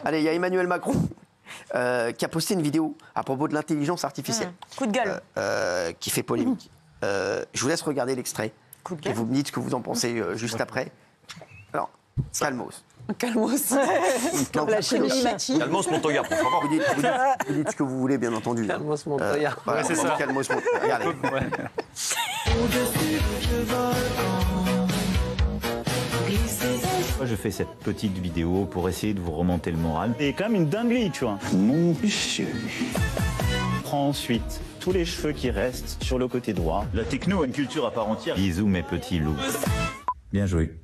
Allez, il y a Emmanuel Macron qui a posté une vidéo à propos de l'intelligence artificielle. Coup de gueule. Qui fait polémique. Je vous laisse regarder l'extrait. Et vous me dites ce que vous en pensez juste après. Alors, calmos. Calmos. La chimie. Calmos Montoya, pour favor. Vous dites ce que vous voulez, bien entendu. Calmos Montoya. Voilà, c'est ça. Calmos Montoya. Regardez. Moi, je fais cette petite vidéo pour essayer de vous remonter le moral. C'est quand même une dinguerie, tu vois. Mon monsieur. Prends ensuite tous les cheveux qui restent sur le côté droit. La techno a une culture à part entière. Bisous, mes petits loups. Bien joué.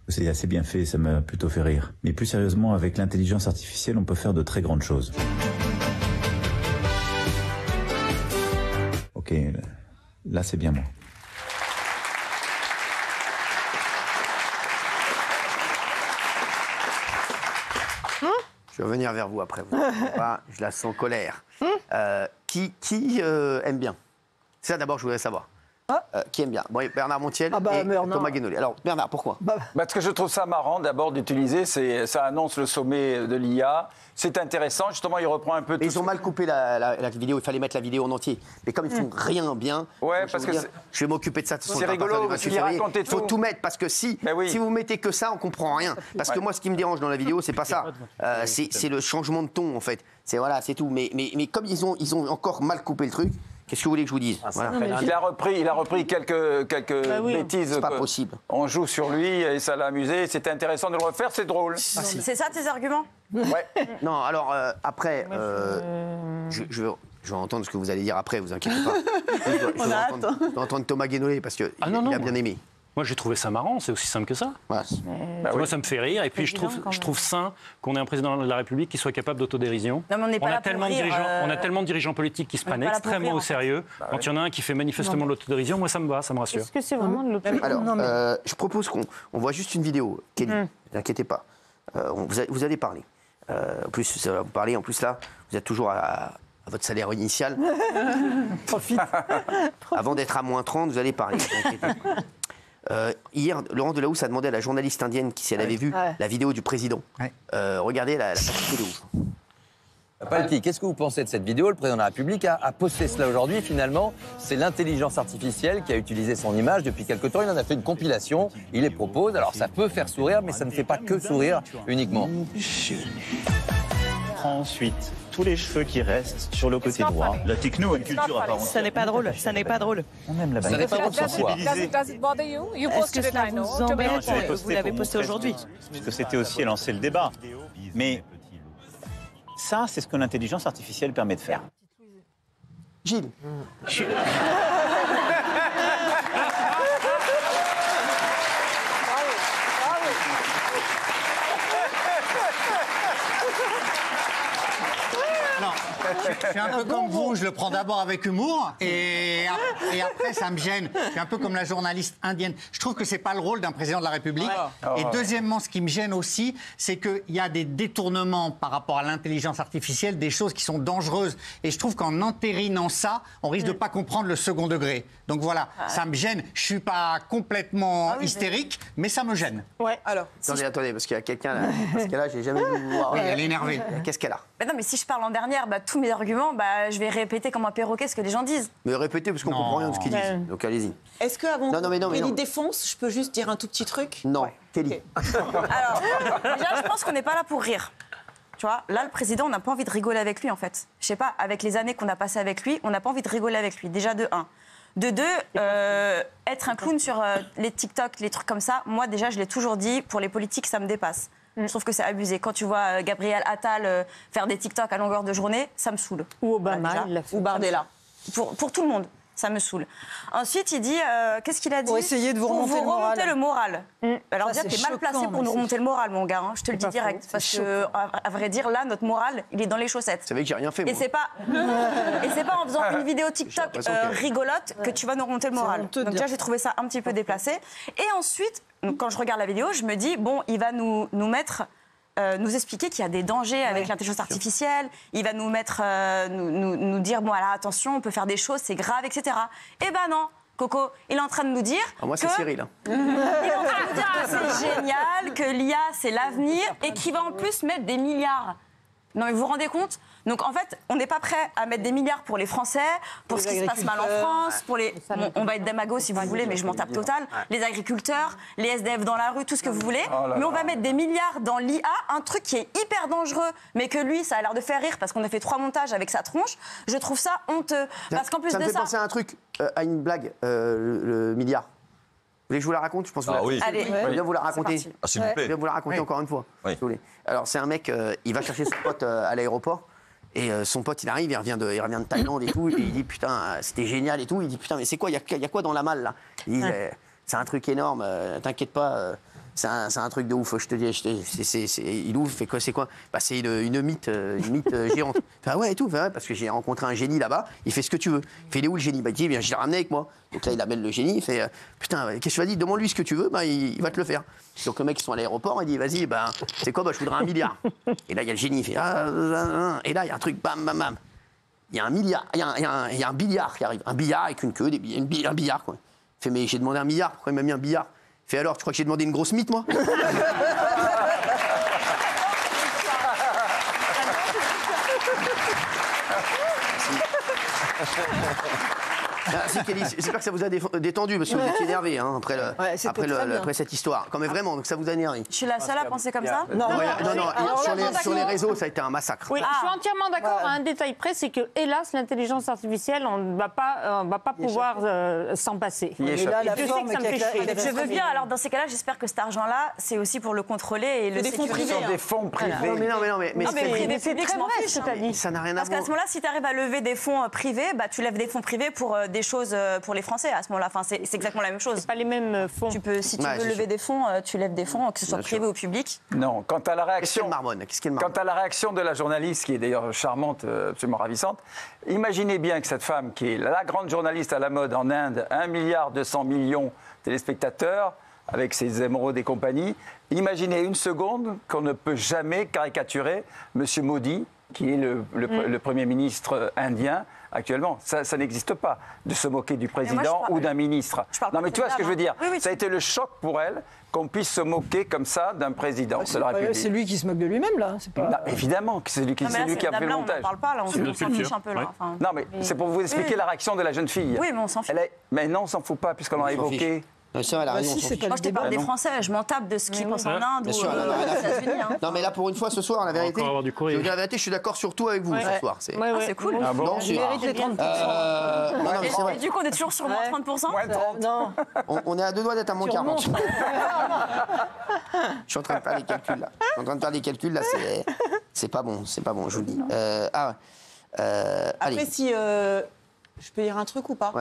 C'est assez bien fait, ça m'a plutôt fait rire. Mais plus sérieusement, avec l'intelligence artificielle, on peut faire de très grandes choses. Ok, là c'est bien moi. Je vais revenir vers vous après. Vous pas, je la sens colère. Qui aime bien? C'est ça d'abord je voudrais savoir. Qui aime bien? Bon, Bernard Montiel et Thomas Guénolé. Alors Bernard, pourquoi? Parce que je trouve ça marrant d'abord d'utiliser, ça annonce le sommet de l'IA, c'est intéressant, justement il reprend un peu tout. Ils ont mal coupé la vidéo, il fallait mettre la vidéo en entier. Mais comme ils font rien bien, ouais, parce que je vais m'occuper de ça. C'est rigolo, il racontait il faut tout mettre, parce que si vous mettez que ça, on comprend rien. Parce que moi, ce qui me dérange dans la vidéo, c'est pas ça. C'est le changement de ton, en fait. C'est tout. Mais comme ils ont encore mal coupé le truc, qu'est-ce que vous voulez que je vous dise? Il a repris quelques bêtises. C'est pas possible. On joue sur lui et ça l'a amusé. C'était intéressant de le refaire, c'est drôle. C'est ça tes arguments? Ouais. Non, alors après, je vais entendre ce que vous allez dire après, vous inquiétez pas. Je vais entendre Thomas Guénolé parce qu'il a bien aimé. Moi, j'ai trouvé ça marrant, c'est aussi simple que ça. Voilà. Moi, ça me fait rire. Et puis, je trouve sain qu'on ait un président de la République qui soit capable d'autodérision. Non, mais on n'est pas là pour rire. On a tellement de dirigeants politiques qui se prennent extrêmement au sérieux. Quand il y en a un qui fait manifestement de l'autodérision, moi, ça me va, ça me rassure. Est-ce que c'est vraiment de l'autodérision? Alors, je propose qu'on voit juste une vidéo. Kelly, ne vous inquiétez pas. Vous allez parler. En plus, vous parlez. En plus, là, vous êtes toujours à votre salaire initial. Profite. Avant d'être à moins 30, vous allez parler. Hier, Laurent Delahousse a demandé à la journaliste indienne si elle avait vu la vidéo du président. Regardez la vidéo. Palti, qu'est-ce que vous pensez de cette vidéo? Le président de la République a posté cela aujourd'hui. Finalement, c'est l'intelligence artificielle qui a utilisé son image depuis quelque temps. Il en a fait une compilation. Il les propose. Alors, ça peut faire sourire, mais ça ne fait pas que sourire uniquement. Prends ensuite tous les cheveux qui restent sur le côté droit. La techno a une culture à part entière. Ça n'est pas drôle, ça n'est pas drôle. On aime la Ça n'est pas drôle sur quoi? Est-ce que cela vous embête? Vous l'avez posté aujourd'hui. Puisque c'était aussi à lancer le débat. Mais ça, c'est ce que l'intelligence artificielle permet de faire. Gilles. Je suis un peu comme vous, je le prends d'abord avec humour et après ça me gêne. Je suis un peu comme la journaliste indienne. Je trouve que c'est pas le rôle d'un président de la République. Et deuxièmement, ce qui me gêne aussi, c'est qu'il y a des détournements par rapport à l'intelligence artificielle, des choses qui sont dangereuses. Et je trouve qu'en entérinant ça, on risque de pas comprendre le second degré. Donc voilà, ça me gêne. Je suis pas complètement hystérique, mais ça me gêne. Ouais. Alors. Attendez, parce qu'il y a quelqu'un là. Parce que là, j'ai jamais vu vous voir. Oui, elle est énervée. Qu'est-ce qu'elle a? Non, mais si je parle en dernière, tous mes arguments, je vais répéter comme un perroquet ce que les gens disent. Mais répétez parce qu'on comprend rien de ce qu'ils disent. Donc allez-y. Est-ce qu'avant Kelly Kelly défonce, je peux juste dire un tout petit truc? Non, Kelly. Alors, déjà, je pense qu'on n'est pas là pour rire. Tu vois, là, le président, on n'a pas envie de rigoler avec lui, en fait. Je sais pas, avec les années qu'on a passées avec lui, on n'a pas envie de rigoler avec lui. Déjà, de 1. De 2, être un clown sur les TikTok, les trucs comme ça, moi, déjà, je l'ai toujours dit, pour les politiques, ça me dépasse. Je trouve que c'est abusé. Quand tu vois Gabriel Attal faire des TikTok à longueur de journée, ça me saoule. Ou Obama, ou Bardella. Pour tout le monde, ça me saule. Ensuite, il dit, qu'est-ce qu'il a dit? Pour essayer de vous remonter le moral. Alors déjà, t'es mal placé pour nous remonter le moral, mon gars. Je te le dis direct. Parce que, à vrai dire, là, notre moral, il est dans les chaussettes. Vous savez que j'ai rien fait, moi. Et c'est pas en faisant une vidéo TikTok rigolote que tu vas nous remonter le moral. Donc déjà, j'ai trouvé ça un petit peu déplacé. Et ensuite, quand je regarde la vidéo, je me dis, bon, il va nous mettre... nous expliquer qu'il y a des dangers avec l'intelligence artificielle. Il va nous mettre, nous dire, bon, alors attention, on peut faire des choses, c'est grave, etc. Eh ben non. Coco, il est en train de nous dire moi, c'est Cyril. Il est en train de nous dire que c'est génial, que l'IA, c'est l'avenir, et qu'il va en plus mettre des milliards. Non, mais vous vous rendez compte? Donc, en fait, on n'est pas prêt à mettre des milliards pour les Français, pour ce qui se passe mal en France, pour les... Bon, on va être démago si vous voulez, mais je m'en tape total. Les agriculteurs, les SDF dans la rue, tout ce que vous voulez. Mais on va mettre des milliards dans l'IA, un truc qui est hyper dangereux, mais que lui, ça a l'air de faire rire parce qu'on a fait 3 montages avec sa tronche. Je trouve ça honteux. Parce qu'en plus ça de me fait ça... penser à un truc, à une blague, le milliard. Vous voulez que je vous la raconte? Je pense que vous oui. Allez, je vais vous la raconter. S'il vous plaît. Je vais vous la raconter encore une fois, si vous voulez. Alors, c'est un mec, il va chercher son pote à l'aéroport. Et son pote, il arrive, il revient de Thaïlande et tout. Et il dit, putain, c'était génial et tout. Il dit, putain, mais c'est quoi? Il y a quoi dans la malle, là? Il dit, c'est un truc énorme, t'inquiète pas. C'est un truc de ouf, je te dis. Il ouvre, fait quoi? C'est quoi? Bah, c'est une mythe géante. Enfin, ouais, et tout. Ouais, parce que j'ai rencontré un génie là-bas. Il fait ce que tu veux. Il fait, il est où le génie? Bah, il dit, bien, je l'ai ramené avec moi. Donc là, il amène le génie. Il fait, putain, qu'est-ce que tu vas dire? Demande-lui ce que tu veux. Bah, il va te le faire. Donc le mec, ils sont à l'aéroport. Il dit, vas-y, bah, c'est quoi? Bah, je voudrais 1 milliard. Et là, il y a le génie. Il fait, et là, il y a un truc, bam, bam, bam. Il y a un milliard. Il y a un billard qui arrive. Un billard avec une queue, un billard, quoi. Il fait, mais j'ai demandé 1 milliard. Pourquoi il m'a mis un billard? Il fait, alors, tu crois que j'ai demandé une grosse mythe, moi? Merci Kelly, j'espère que ça vous a détendu parce que vous étiez énervé après cette histoire. Quand même vraiment, donc ça vous a énervé. Je suis la seule à penser comme ça? Non, sur les réseaux, ça a été un massacre. Oui, je suis entièrement d'accord. Un détail près, c'est que, hélas, l'intelligence artificielle, on ne va pas pouvoir s'en passer. Et là, la forme je veux bien, alors dans ces cas-là, j'espère que cet argent-là, c'est aussi pour le contrôler et le sécuriser. Ce sont des fonds privés. Mais c'est très vrai, ce que tu as dit. Ça n'a rien à voir. Parce qu'à ce moment-là, si tu arrives à lever des fonds privés, bah, tu lèves des fonds privés pour des choses pour les Français à ce moment-là. Enfin, c'est exactement la même chose. C'est pas les mêmes fonds. Si tu veux lever des fonds, tu lèves des fonds, que ce soit privé ou public. Non, quant à la réaction... Quant à la réaction de la journaliste, qui est d'ailleurs charmante, absolument ravissante, imaginez bien que cette femme, qui est la grande journaliste à la mode en Inde, 1,2 milliard de téléspectateurs, avec ses émeraudes et compagnie, imaginez une seconde qu'on ne peut jamais caricaturer M. Modi, qui est le Premier ministre indien, actuellement. Ça n'existe pas, de se moquer du président ou d'un ministre. Non, mais tu vois ce que je veux dire? Ça a été le choc pour elle qu'on puisse se moquer comme ça d'un président de la République. C'est lui qui se moque de lui-même, là. Non, évidemment que c'est lui qui a fait le montage. On n'en parle pas, là, on s'en fiche un peu. Là. Enfin, non, mais c'est pour vous expliquer la réaction de la jeune fille. Oui, mais on s'en fiche. Mais non, on s'en fout pas, puisqu'on l'a évoqué. Ça, elle a raison. Moi, je te parle des Français, je m'en tape de ce qu'ils pensent en Inde ou aux États-Unis. Non, mais là, pour une fois, ce soir, la vérité, je veux dire la vérité, je suis d'accord surtout avec vous ce soir. C'est cool. Non, c'est les 30%. Et du coup, on est toujours sur moins 30%. Moins 30. Non. On est à 2 doigts d'être à moins 40. Je suis en train de faire des calculs là. C'est pas bon, je vous le dis. Après, si je peux dire un truc ou pas?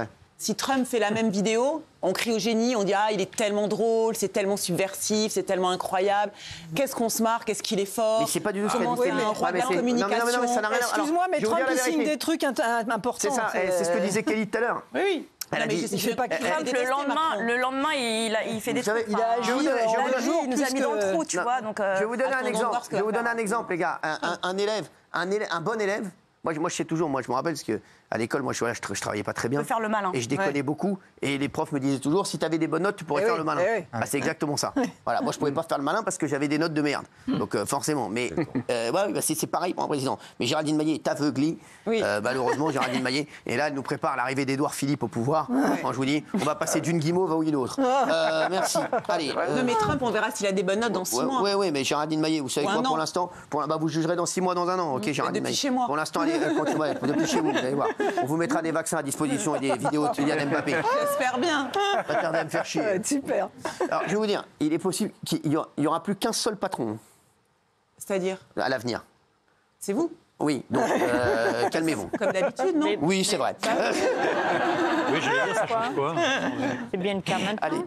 Si Trump fait la même vidéo, on crie au génie, on dit « Ah, il est tellement drôle, c'est tellement subversif, c'est tellement incroyable. Qu'est-ce qu'on se marre, qu'est-ce qu'il est fort. » Mais c'est pas du tout ce qu'elle dit. C'est un roi de la communication. Non, ça n'a rien à voir. Excuse-moi, mais Trump, il signe des trucs importants. C'est ça, c'est ce que disait Kelly tout à l'heure. Oui. Elle a dit, il fait pas Trump, le lendemain, il fait des trucs. Il a agi, il nous a mis dans le trou, tu vois. Je vais vous donner un exemple. Les gars. Un bon élève. Moi, je sais toujours, je me rappelle, parce qu'à l'école, moi, je travaillais pas très bien. Tu peux faire le malin. Et je déconnais beaucoup. Et les profs me disaient toujours, si tu avais des bonnes notes, tu pourrais faire le malin. C'est exactement ça. Voilà, moi, je pouvais pas faire le malin parce que j'avais des notes de merde. Donc, forcément. Mais c'est pareil pour un président. Mais Géraldine Maillet est aveuglée. Malheureusement, Géraldine Maillet. Et là, elle nous prépare l'arrivée d'Édouard Philippe au pouvoir. Quand je vous dis, on va passer d'une guimauve à une autre. Merci. Allez. Mais Trump, on verra s'il a des bonnes notes dans 6 mois. Oui, mais Géraldine Maillet, vous savez quoi, pour l'instant, vous jugerez dans 6 mois, dans 1 an. Ok, Géraldine Maillet. Depuis chez moi. Pour l'instant, depuis chez vous, vous allez voir. On vous mettra des vaccins à disposition et des vidéos de Kylian Mbappé. J'espère bien. Pas tarder à me faire chier. Super. Alors, je vais vous dire, il est possible qu'il n'y aura plus qu'un seul patron. C'est-à-dire? À l'avenir. C'est vous? Oui, donc calmez-vous. Comme d'habitude, non? Oui, c'est vrai. Oui, je vais dire, ça change quoi? C'est bien le cas maintenant. Allez.